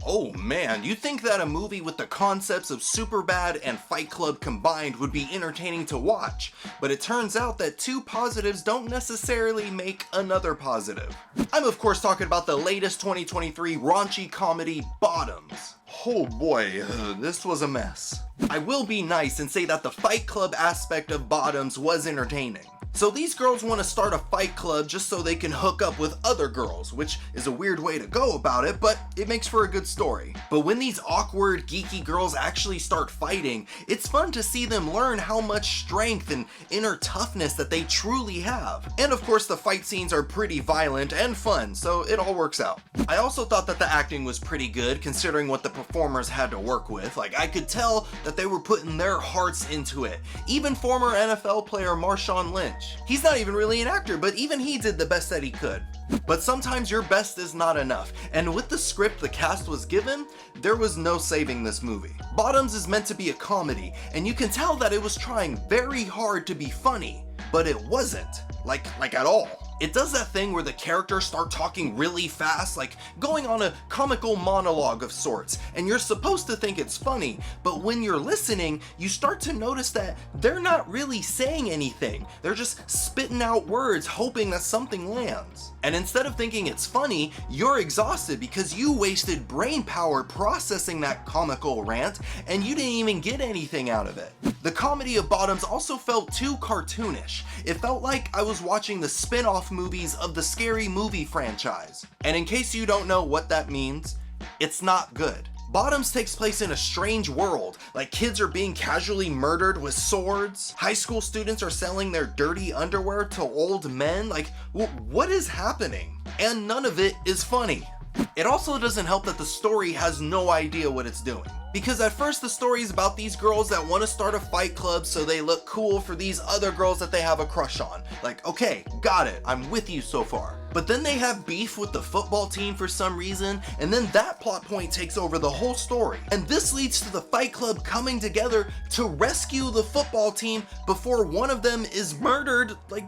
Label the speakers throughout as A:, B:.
A: Oh man, you'd think that a movie with the concepts of Superbad and Fight Club combined would be entertaining to watch, but it turns out that two positives don't necessarily make another positive. I'm of course talking about the latest 2023 raunchy comedy, Bottoms. Oh boy, this was a mess. I will be nice and say that the Fight Club aspect of Bottoms was entertaining. So these girls want to start a fight club just so they can hook up with other girls, which is a weird way to go about it, but it makes for a good story. But when these awkward, geeky girls actually start fighting, it's fun to see them learn how much strength and inner toughness that they truly have. And of course the fight scenes are pretty violent and fun, so it all works out. I also thought that the acting was pretty good considering what the performers had to work with. Like, I could tell that they were putting their hearts into it. Even former NFL player Marshawn Lynch. He's not even really an actor, but even he did the best that he could. But sometimes your best is not enough, and with the script the cast was given, there was no saving this movie. Bottoms is meant to be a comedy, and you can tell that it was trying very hard to be funny, but it wasn't, like at all. It does that thing where the characters start talking really fast, like going on a comical monologue of sorts, and you're supposed to think it's funny, but when you're listening, you start to notice that they're not really saying anything. They're just spitting out words, hoping that something lands. And instead of thinking it's funny, you're exhausted because you wasted brain power processing that comical rant, and you didn't even get anything out of it. The comedy of Bottoms also felt too cartoonish. It felt like I was watching the spin-off movies of the Scary Movie franchise. And in case you don't know what that means, it's not good. Bottoms takes place in a strange world, like kids are being casually murdered with swords, high school students are selling their dirty underwear to old men, like what is happening? And none of it is funny. It also doesn't help that the story has no idea what it's doing. Because at first the story is about these girls that want to start a fight club so they look cool for these other girls that they have a crush on. Like, okay, got it, I'm with you so far. But then they have beef with the football team for some reason, and then that plot point takes over the whole story. And this leads to the fight club coming together to rescue the football team before one of them is murdered. Like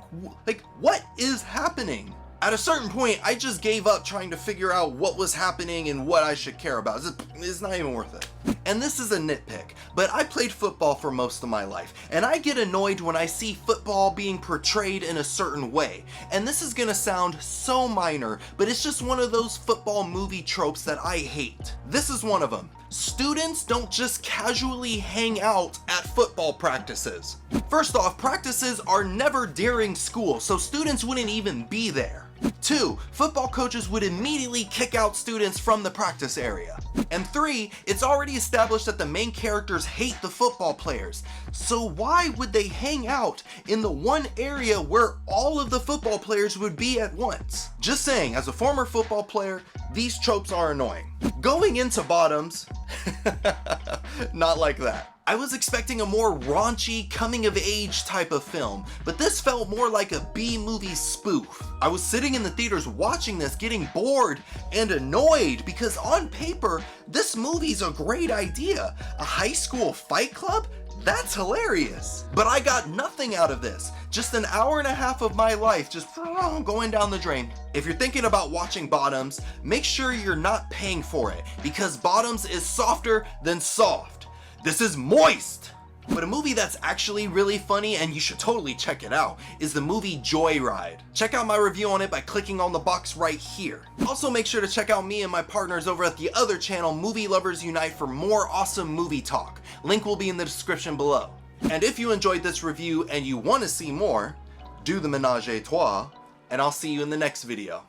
A: what is happening? At a certain point, I just gave up trying to figure out what was happening and what I should care about. It's not even worth it. And this is a nitpick, but I played football for most of my life, and I get annoyed when I see football being portrayed in a certain way. And this is gonna sound so minor, but it's just one of those football movie tropes that I hate. This is one of them. Students don't just casually hang out at football practices. First off, practices are never during school, so students wouldn't even be there. 2, football coaches would immediately kick out students from the practice area. And 3, it's already established that the main characters hate the football players. So why would they hang out in the one area where all of the football players would be at once? Just saying, as a former football player, these tropes are annoying. Going into Bottoms, not like that. I was expecting a more raunchy, coming-of-age type of film, but this felt more like a B-movie spoof. I was sitting in the theaters watching this, getting bored and annoyed because on paper, this movie's a great idea. A high school fight club? That's hilarious. But I got nothing out of this. Just an hour and a half of my life just going down the drain. If you're thinking about watching Bottoms, make sure you're not paying for it because Bottoms is softer than soft. This is moist! But a movie that's actually really funny, and you should totally check it out, is the movie Joyride. Check out my review on it by clicking on the box right here. Also make sure to check out me and my partners over at the other channel, Movie Lovers Unite, for more awesome movie talk. Link will be in the description below. And if you enjoyed this review and you want to see more, do the menage a trois, and I'll see you in the next video.